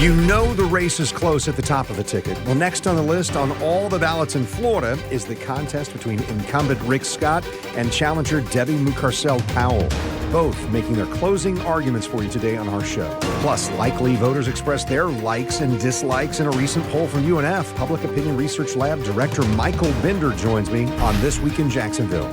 You know the race is close at the top of the ticket. Well, next on the list on all the ballots in Florida is the contest between incumbent Rick Scott and challenger Debbie Murcasel-Powell, both making their closing arguments for you today on our show. Plus, likely voters expressed their likes and dislikes in a recent poll from UNF. Public Opinion Research Lab Director Michael Bender joins me on This Week in Jacksonville.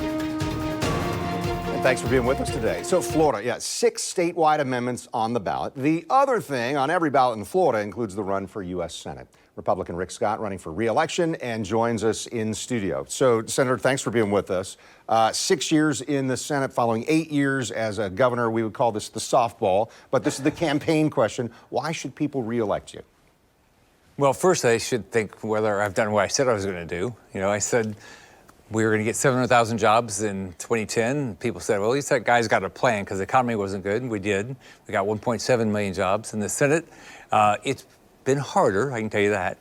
Thanks for being with us today. So Florida, 6 statewide amendments on the ballot. The other thing on every ballot in Florida includes the run for U.S. Senate. Republican Rick Scott running for re-election and joins us in studio. So, Senator, thanks for being with us. 6 years in the Senate following 8 years as a governor. We would call this the softball, but this is the campaign question. Why should people re-elect you? Well, first I should think whether I've done what I said I was going to do. You know, I said we were going to get 700,000 jobs in 2010. People said, well, at least that guy's got a plan because the economy wasn't good. We did. We got 1.7 million jobs in the Senate. It's been harder, I can tell you that,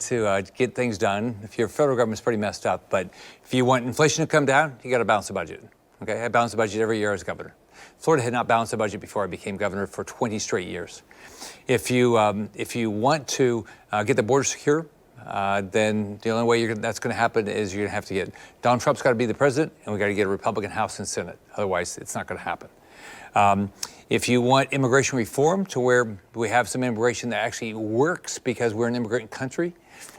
to get things done. If your federal government's pretty messed up, but if you want inflation to come down, you got to balance the budget. Okay, I balance the budget every year as governor. Florida had not balanced the budget before I became governor for 20 straight years. If you want to get the border secure, then the only way that's going to happen is you're going to have to get Donald Trump's got to be the president, and we got to get a Republican House and Senate. Otherwise, it's not going to happen. If you want immigration reform to where we have some immigration that actually works because we're an immigrant country,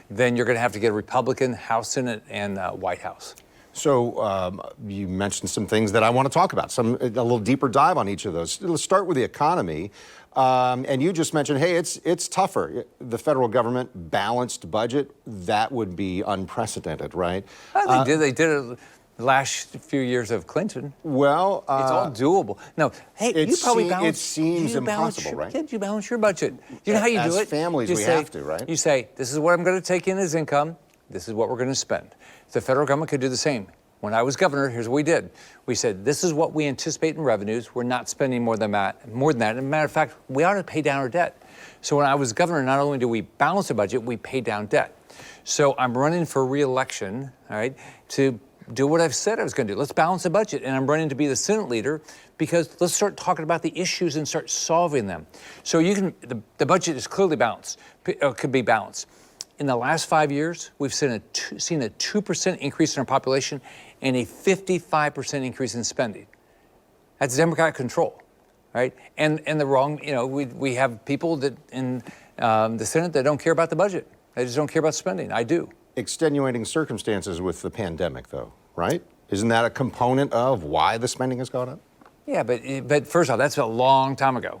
then you're going to have to get a Republican House, Senate, and White House. So you mentioned some things that I want to talk about, a little deeper dive on each of those. Let's start with the economy. And you just mentioned, hey, it's tougher. The federal government balanced budget, that would be unprecedented, right? They did it the last few years of Clinton. Well, it's all doable. No, hey, you probably balance. It seems impossible, right? Yeah, you balance your budget. You know how you do it? As families, we have to, right? You say, this is what I'm going to take in as income. This is what we're going to spend. The federal government could do the same. When I was governor, here's what we did. We said, this is what we anticipate in revenues. We're not spending more than that. As a matter of fact, we ought to pay down our debt. So when I was governor, not only do we balance the budget, we pay down debt. So I'm running for re-election, all right, to do what I've said I was going to do. Let's balance the budget. And I'm running to be the Senate leader because let's start talking about the issues and start solving them. So the budget is clearly balanced, could be balanced. In the last 5 years, we've seen a 2% increase in our population and a 55% increase in spending. That's Democratic control, right? And the wrong, we have people that in the Senate that don't care about the budget. They just don't care about spending. I do. Extenuating circumstances with the pandemic, though, right? Isn't that a component of why the spending has gone up? Yeah, but first off, that's a long time ago,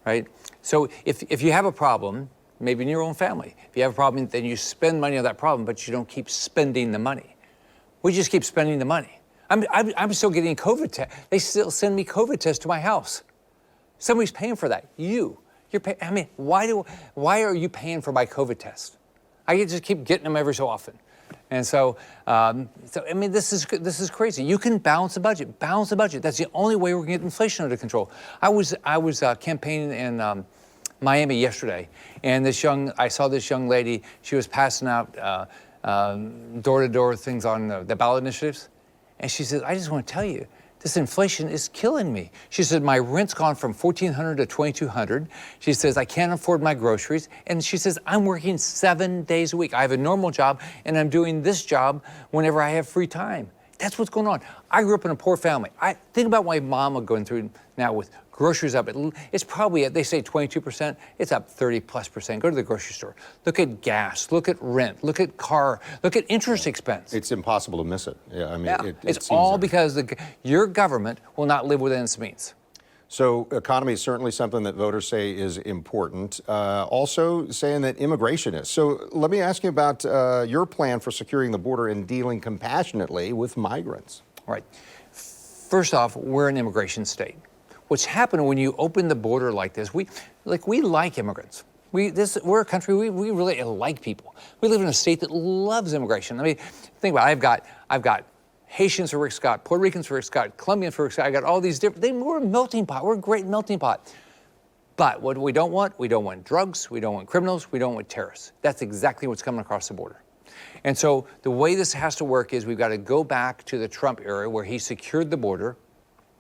right? So if you have a problem, maybe in your own family, if you have a problem, then you spend money on that problem, but you don't keep spending the money. We just keep spending the money. I'm still getting COVID tests. They still send me COVID tests to my house. Somebody's paying for that. You're paying. I mean, why are you paying for my COVID test? I just keep getting them every so often. And so I mean, this is crazy. You can balance the budget. Balance the budget. That's the only way we're going to get inflation under control. I was campaigning in Miami yesterday, and I saw this young lady. She was passing out door-to-door things on the ballot initiatives, and she said, "I just want to tell you, this inflation is killing me." She said, "My rent's gone from $1,400 to $2,200. She says, "I can't afford my groceries." And she says, "I'm working 7 days a week. I have a normal job, and I'm doing this job whenever I have free time." That's what's going on. I grew up in a poor family. I think about my mama going through now with groceries up. It's probably, they say 22%. It's up 30+%. Go to the grocery store. Look at gas. Look at rent. Look at car. Look at interest expense. It's impossible to miss it. Yeah, I mean, yeah. It it's all because your government will not live within its means. So economy is certainly something that voters say is important. Also saying that immigration is. So let me ask you about your plan for securing the border and dealing compassionately with migrants. Right. First off, we're an immigration state. What's happened when you open the border like this, we like immigrants. We're a country, we really like people. We live in a state that loves immigration. I mean, think about it. I've got Haitians for Rick Scott, Puerto Ricans for Rick Scott, Colombians for Rick Scott. I got all these we're a melting pot. We're a great melting pot. But what we don't want drugs, we don't want criminals, we don't want terrorists. That's exactly what's coming across the border. And so the way this has to work is we've got to go back to the Trump era where he secured the border,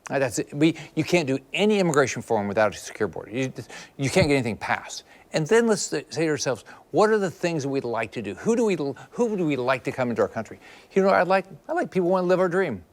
That's it. You can't do any immigration reform without a secure border. You can't get anything passed. And then let's say to ourselves, what are the things that we'd like to do? Who do we like to come into our country? You know, I like people who want to live our dream.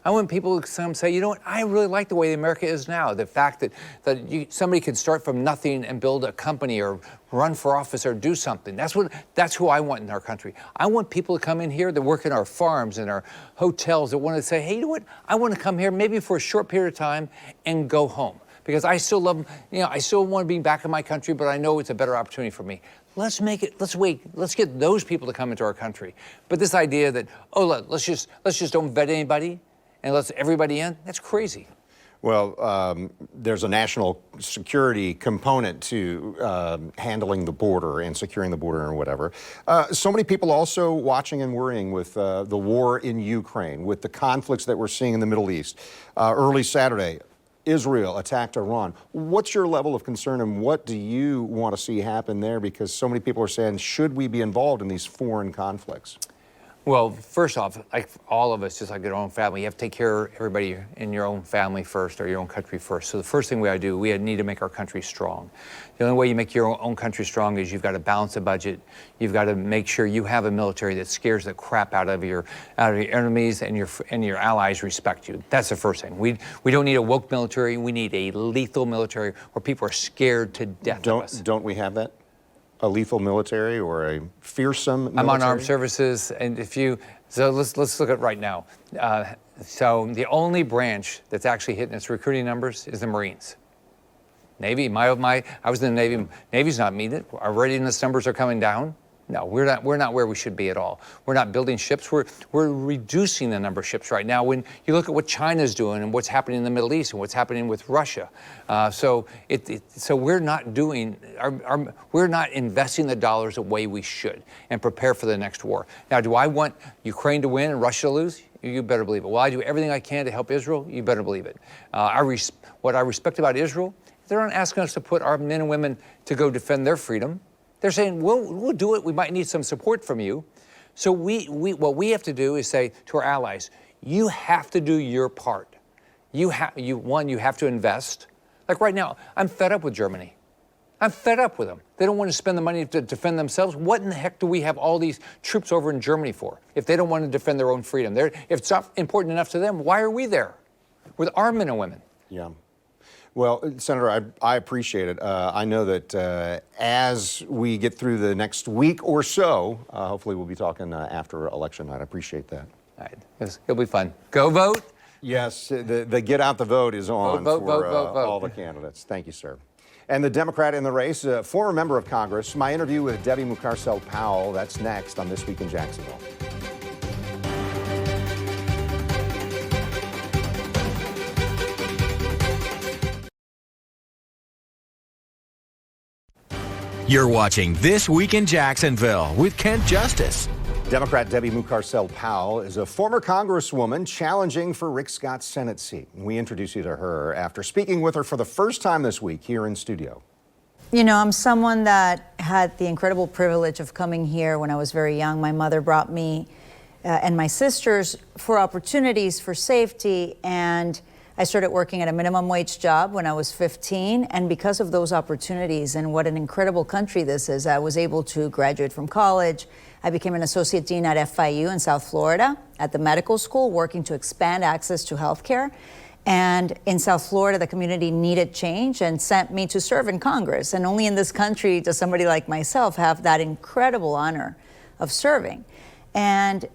I want people to come say, you know what, I really like the way America is now. The fact that somebody can start from nothing and build a company or run for office or do something. That's who I want in our country. I want people to come in here that work in our farms and our hotels that want to say, hey, you know what, I want to come here maybe for a short period of time and go home. Because I still love, I still want to be back in my country, but I know it's a better opportunity for me. Let's get those people to come into our country. But this idea that, let's just don't vet anybody and let's everybody in, that's crazy. Well, there's a national security component to handling the border and securing the border or whatever. So many people also watching and worrying with the war in Ukraine, with the conflicts that we're seeing in the Middle East. Early Saturday, Israel attacked Iran. What's your level of concern and what do you want to see happen there? Because so many people are saying, should we be involved in these foreign conflicts? Well, first off, like all of us, just like our own family, you have to take care of everybody in your own family first or your own country first. So the first thing we gotta do, we need to make our country strong. The only way you make your own country strong is you've got to balance the budget. You've got to make sure you have a military that scares the crap out of your enemies and your allies respect you. That's the first thing. We don't need a woke military. We need a lethal military where people are scared to death of us. Don't we have that? A lethal military or a fearsome military? I'm on armed services, and so let's look at right now. So the only branch that's actually hitting its recruiting numbers is the Marines. Navy, I was in the Navy. Navy's not meeting it. Our readiness numbers are coming down. No, we're not where we should be at all. We're not building ships. We're reducing the number of ships right now. When you look at what China's doing and what's happening in the Middle East and what's happening with Russia, so we're not doing we're not investing the dollars the way we should and prepare for the next war. Now, do I want Ukraine to win and Russia to lose? You better believe it. Will I do everything I can to help Israel? You better believe it. What I respect about Israel, they're not asking us to put our men and women to go defend their freedom. They're saying, we'll do it. We might need some support from you. So what we have to do is say to our allies, you have to do your part. You have to invest. Like right now, I'm fed up with Germany. I'm fed up with them. They don't want to spend the money to defend themselves. What in the heck do we have all these troops over in Germany for if they don't want to defend their own freedom? If it's not important enough to them, why are we there with our men and women? Yeah. Well, Senator, I appreciate it. I know that as we get through the next week or so, hopefully we'll be talking after election night. I appreciate that. All right. It'll be fun. Go vote. Yes, the get out the vote is on vote, for vote. all the candidates. Thank you, sir. And the Democrat in the race, a former member of Congress, my interview with Debbie Murcasel-Powell, that's next on This Week in Jacksonville. You're watching This Week in Jacksonville with Kent Justice. Democrat Debbie Murcasel-Powell is a former congresswoman challenging for Rick Scott's Senate seat. We introduce you to her after speaking with her for the first time this week here in studio. You know, I'm someone that had the incredible privilege of coming here when I was very young. My mother brought me and my sisters for opportunities, for safety, and I started working at a minimum wage job when I was 15, and because of those opportunities and what an incredible country this is, I was able to graduate from college. I became an associate dean at FIU in South Florida at the medical school, working to expand access to healthcare. And in South Florida, the community needed change and sent me to serve in Congress. And only in this country does somebody like myself have that incredible honor of serving. And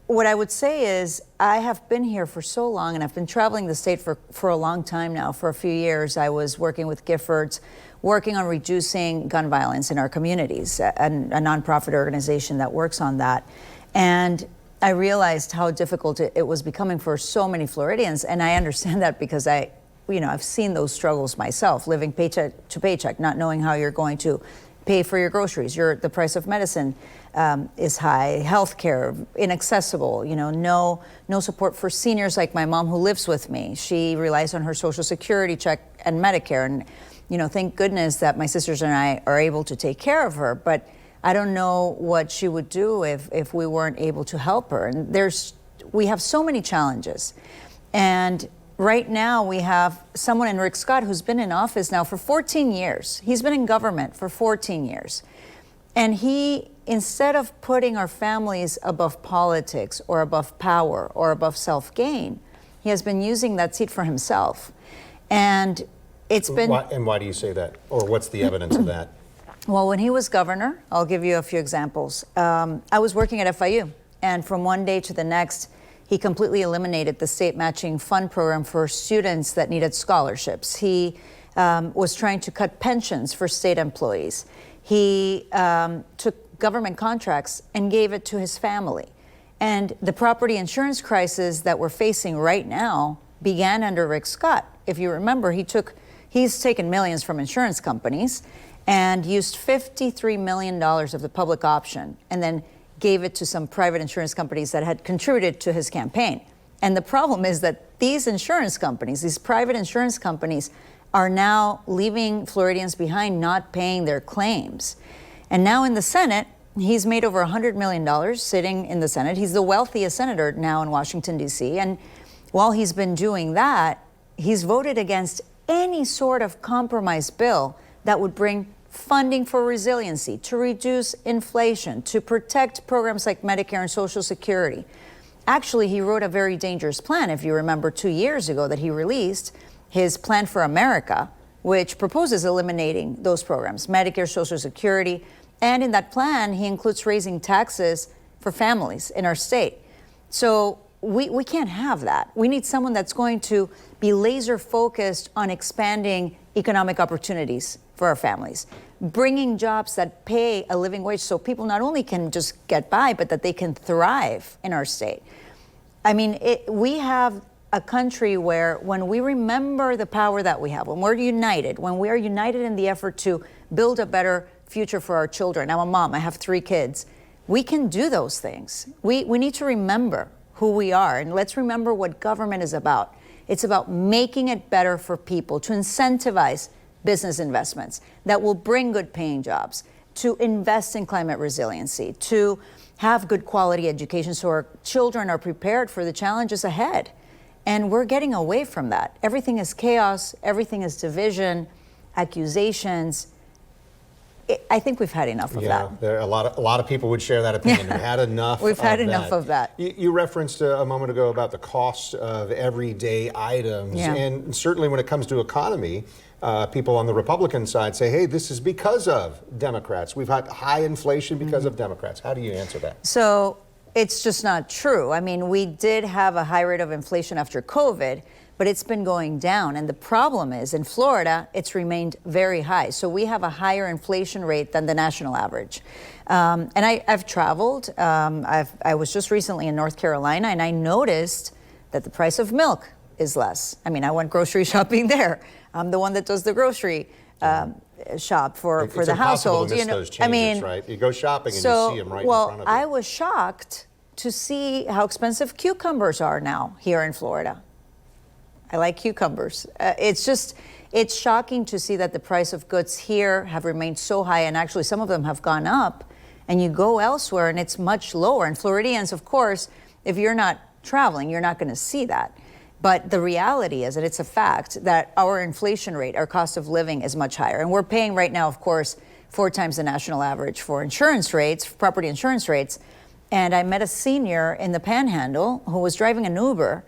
what I would say is I have been here for so long, and I've been traveling the state for a long time now. For a few years, I was working with Giffords, working on reducing gun violence in our communities, a nonprofit organization that works on that. And I realized how difficult it was becoming for so many Floridians, and I understand that because I've seen those struggles myself, living paycheck to paycheck, not knowing how you're going to pay for your groceries. The price of medicine is high, healthcare inaccessible. No support for seniors like my mom who lives with me. She relies on her Social Security check and Medicare, and thank goodness that my sisters and I are able to take care of her. But I don't know what she would do if we weren't able to help her. And we have so many challenges. And right now we have someone in Rick Scott who's been in office now for 14 years. He's been in government for 14 years. And he, instead of putting our families above politics or above power or above self-gain, he has been using that seat for himself. And it's been... Why do you say that? Or what's the evidence of that? Well, when he was governor, I'll give you a few examples. I was working at FIU, and from one day to the next, he completely eliminated the state matching fund program for students that needed scholarships. He was trying to cut pensions for state employees. He took government contracts and gave it to his family. And the property insurance crisis that we're facing right now began under Rick Scott. If you remember, he's taken millions from insurance companies and used $53 million of the public option and then gave it to some private insurance companies that had contributed to his campaign. And the problem is that these insurance companies, these private insurance companies, are now leaving Floridians behind, not paying their claims. And now in the Senate, he's made over $100 million sitting in the Senate. He's the wealthiest senator now in Washington, D.C. And while he's been doing that, he's voted against any sort of compromise bill that would bring funding for resiliency, to reduce inflation, to protect programs like Medicare and Social Security. Actually, he wrote a very dangerous plan, if you remember 2 years ago, that he released, his Plan for America, which proposes eliminating those programs, Medicare, Social Security. And in that plan, he includes raising taxes for families in our state. So we can't have that. We need someone that's going to be laser focused on expanding economic opportunities for our families, bringing jobs that pay a living wage so people not only can just get by, but that they can thrive in our state. I mean, we have a country where when we remember the power that we have, when we're united, when we are united in the effort to build a better future for our children. I'm a mom, I have 3 kids. We can do those things. We need to remember who we are, and let's remember what government is about. It's about making it better for people, to incentivize business investments that will bring good paying jobs, to invest in climate resiliency, to have good quality education so our children are prepared for the challenges ahead. And we're getting away from that. Everything is chaos, everything is division, accusations. I think we've had enough of that. Yeah, there are a lot of people would share that opinion. We've had enough. We've had enough of that. You referenced a moment ago about the cost of everyday items, and certainly when it comes to economy, people on the Republican side say, "Hey, this is because of Democrats. We've had high inflation because of Democrats." How do you answer that? So it's just not true. I mean, we did have a high rate of inflation after COVID, but it's been going down. And the problem is, in Florida, it's remained very high. So we have a higher inflation rate than the national average. And I've traveled. I was just recently in North Carolina, and I noticed that the price of milk is less. I mean, I went grocery shopping there. I'm the one that does the grocery shop for the household. To miss those changes, I mean, right? You go shopping and you see them right in front of you. I was shocked to see how expensive cucumbers are now here in Florida. I like cucumbers. It's shocking to see that the price of goods here have remained so high, and actually some of them have gone up, and you go elsewhere and it's much lower. And Floridians, of course, if you're not traveling, you're not going to see that. But the reality is, and it's a fact, that our inflation rate, our cost of living is much higher. And we're paying right now, of course, 4 times the national average for insurance rates, property insurance rates. And I met a senior in the Panhandle who was driving an Uber,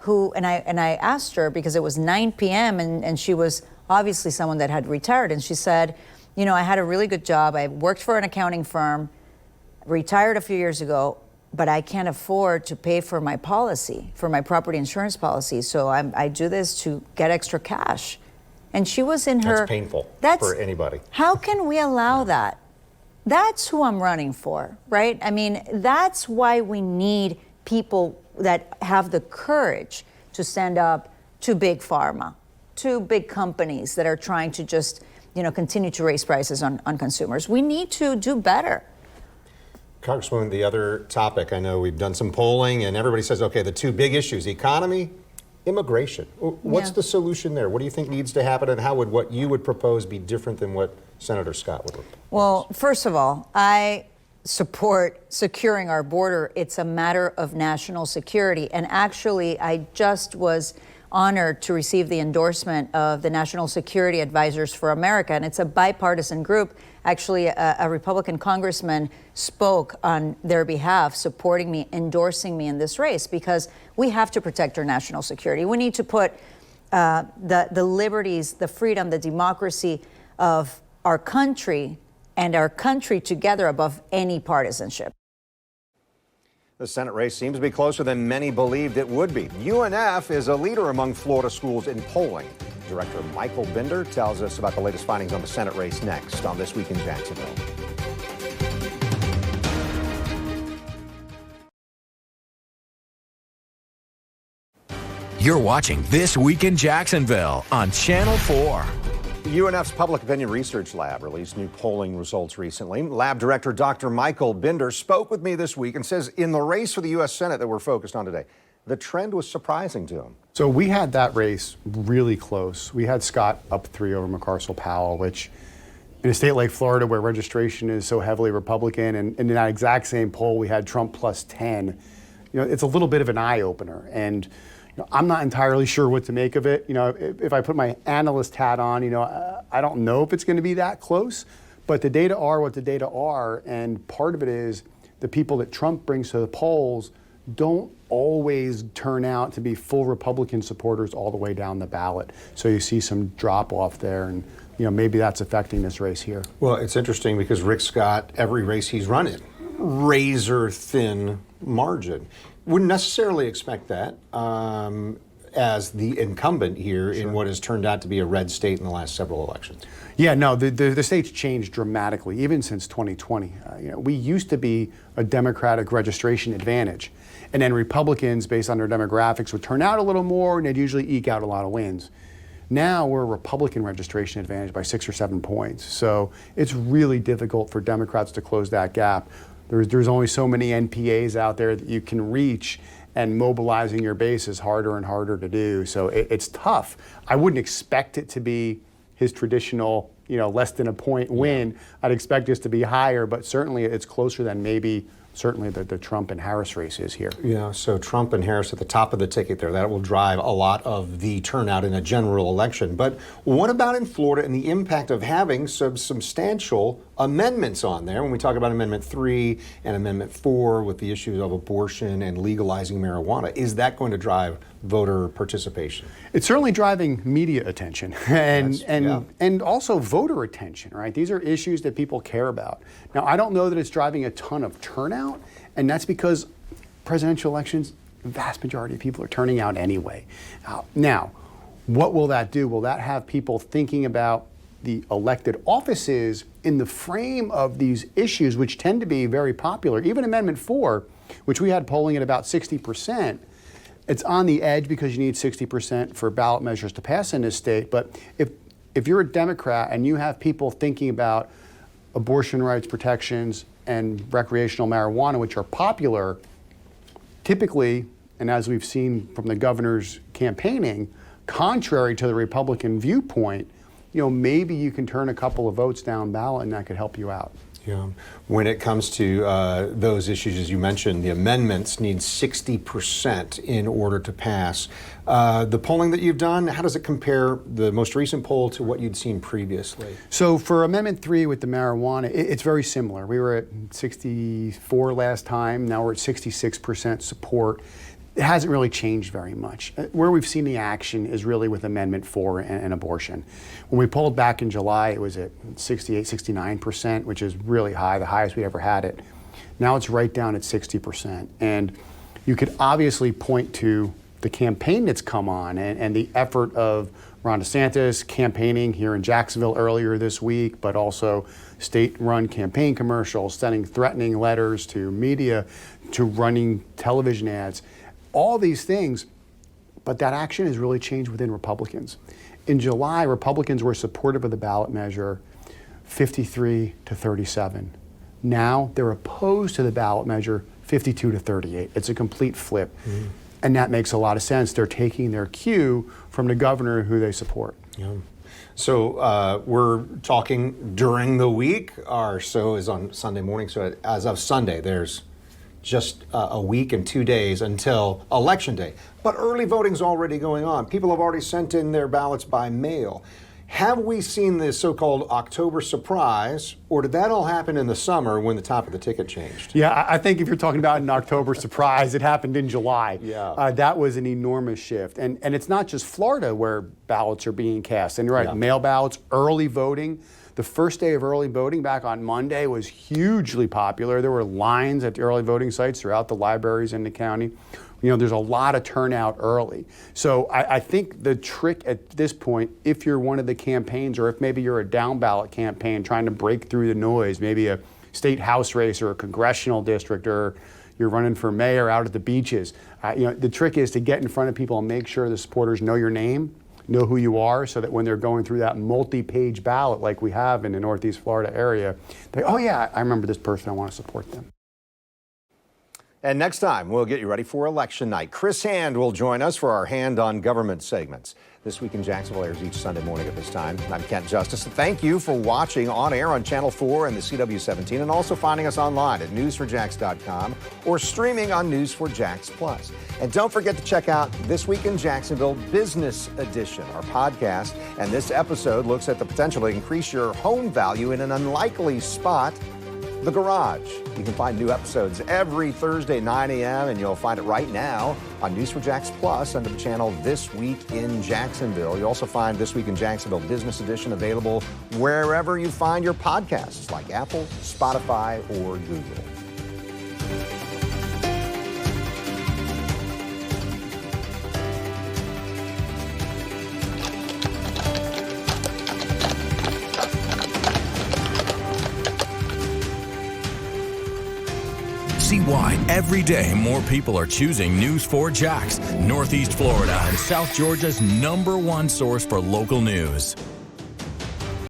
and I asked her, because it was 9 p.m. and she was obviously someone that had retired, and she said, you know, I had a really good job. I worked for an accounting firm, retired a few years ago, but I can't afford to pay for my policy, for my property insurance policy. So I do this to get extra cash. And she was in her... That's painful for anybody. How can we allow that? That's who I'm running for, right? I mean, that's why we need people that have the courage to stand up to big pharma, to big companies that are trying to just, you know, continue to raise prices on consumers. We need to do better. Congresswoman, the other topic, I know we've done some polling and everybody says, okay, the 2 big issues, economy, immigration. What's the solution there? What do you think needs to happen, and how would what you would propose be different than what Senator Scott would propose? Well, first of all, I support securing our border. It's a matter of national security. And actually, I just was honored to receive the endorsement of the National Security Advisors for America, and it's a bipartisan group. Actually, a Republican congressman spoke on their behalf, supporting me, endorsing me in this race, because we have to protect our national security. We need to put the liberties, the freedom, the democracy of our country and our country together above any partisanship. The Senate race seems to be closer than many believed it would be. UNF is a leader among Florida schools in polling. Director Michael Binder tells us about the latest findings on the Senate race next on This Week in Jacksonville. You're watching This Week in Jacksonville on Channel 4. UNF's Public Opinion Research Lab released new polling results recently. Lab Director Dr. Michael Binder spoke with me this week and says in the race for the U.S. Senate that we're focused on today, the trend was surprising to him. So we had that race really close. We had Scott up 3 over Murcasel-Powell, which in a state like Florida where registration is so heavily Republican, and in that exact same poll we had Trump plus 10. It's a little bit of an eye-opener. And I'm not entirely sure what to make of it. If I put my analyst hat on, I don't know if it's going to be that close, but the data are what the data are, and part of it is the people that Trump brings to the polls don't always turn out to be full Republican supporters all the way down the ballot. So you see some drop off there, and maybe that's affecting this race here. Well, it's interesting because Rick Scott, every race he's run in, razor thin margin. Wouldn't necessarily expect that as the incumbent here in what has turned out to be a red state in the last several elections. Yeah, no, the state's changed dramatically, even since 2020. We used to be a Democratic registration advantage, and then Republicans, based on their demographics, would turn out a little more, and they'd usually eke out a lot of wins. Now we're a Republican registration advantage by 6 or 7 points, so it's really difficult for Democrats to close that gap. There's only so many NPAs out there that you can reach, and mobilizing your base is harder and harder to do. So it's tough. I wouldn't expect it to be his traditional, less than a point win. I'd expect this to be higher, but certainly it's closer than maybe certainly the Trump and Harris race is here. Yeah, so Trump and Harris at the top of the ticket there. That will drive a lot of the turnout in a general election. But what about in Florida and the impact of having some substantial amendments on there? When we talk about Amendment 3 and Amendment 4 with the issues of abortion and legalizing marijuana, is that going to drive voter participation? It's certainly driving media attention and also voter attention, right? These are issues that people care about. Now, I don't know that it's driving a ton of turnout, and that's because presidential elections, the vast majority of people are turning out anyway. Now, what will that do? Will that have people thinking about the elected offices in the frame of these issues, which tend to be very popular? Even Amendment 4, which we had polling at about 60%, it's on the edge because you need 60% for ballot measures to pass in this state. But if you're a Democrat and you have people thinking about abortion rights protections and recreational marijuana, which are popular, typically, and as we've seen from the governor's campaigning, contrary to the Republican viewpoint, maybe you can turn a couple of votes down ballot and that could help you out. Yeah. When it comes to those issues, as you mentioned, the amendments need 60% in order to pass. The polling that you've done, how does it compare, the most recent poll, to what you'd seen previously? So for Amendment 3 with the marijuana, it's very similar. We were at 64 last time. Now we're at 66% support. It hasn't really changed very much. Where we've seen the action is really with Amendment 4 and abortion. When we polled back in July, it was at 68, 69%, which is really high, the highest we ever had it. Now it's right down at 60%. And you could obviously point to the campaign that's come on and the effort of Ron DeSantis campaigning here in Jacksonville earlier this week, but also state-run campaign commercials, sending threatening letters to media, to running television ads. All these things, but that action has really changed within Republicans. In July, Republicans were supportive of the ballot measure 53 to 37. Now they're opposed to the ballot measure 52 to 38. It's a complete flip. Mm-hmm. And that makes a lot of sense. They're taking their cue from the governor who they support. Yeah. So we're talking during the week. Our show is on Sunday morning. So as of Sunday, there's just a week and 2 days until Election Day. But early voting's already going on. People have already sent in their ballots by mail. Have we seen this so-called October surprise, or did that all happen in the summer when the top of the ticket changed? Yeah, I think if you're talking about an October surprise, it happened in July. Yeah. That was an enormous shift. And it's not just Florida where ballots are being cast. And you're right, mail ballots, early voting. The first day of early voting back on Monday was hugely popular. There were lines at the early voting sites throughout the libraries in the county. You know, there's a lot of turnout early. So I think the trick at this point, if you're one of the campaigns, or if maybe you're a down ballot campaign trying to break through the noise, maybe a state house race or a congressional district, or you're running for mayor out at the beaches, the trick is to get in front of people and make sure the supporters know your name, know who you are, so that when they're going through that multi-page ballot like we have in the Northeast Florida area, they, oh yeah, I remember this person, I want to support them. And next time, we'll get you ready for election night. Chris Hand will join us for our Hand on Government segments. This Week in Jacksonville airs each Sunday morning at this time. I'm Kent Justice. Thank you for watching on air on Channel 4 and the CW17, and also finding us online at news4jax.com or streaming on News4Jax Plus. And don't forget to check out This Week in Jacksonville Business Edition, our podcast. And this episode looks at the potential to increase your home value in an unlikely spot, the garage. You can find new episodes every Thursday, 9 a.m., and you'll find it right now on News4Jax Plus under the channel This Week in Jacksonville. You'll also find This Week in Jacksonville Business Edition available wherever you find your podcasts, like Apple, Spotify, or Google. See why every day more people are choosing News4Jax, Northeast Florida and South Georgia's #1 source for local news.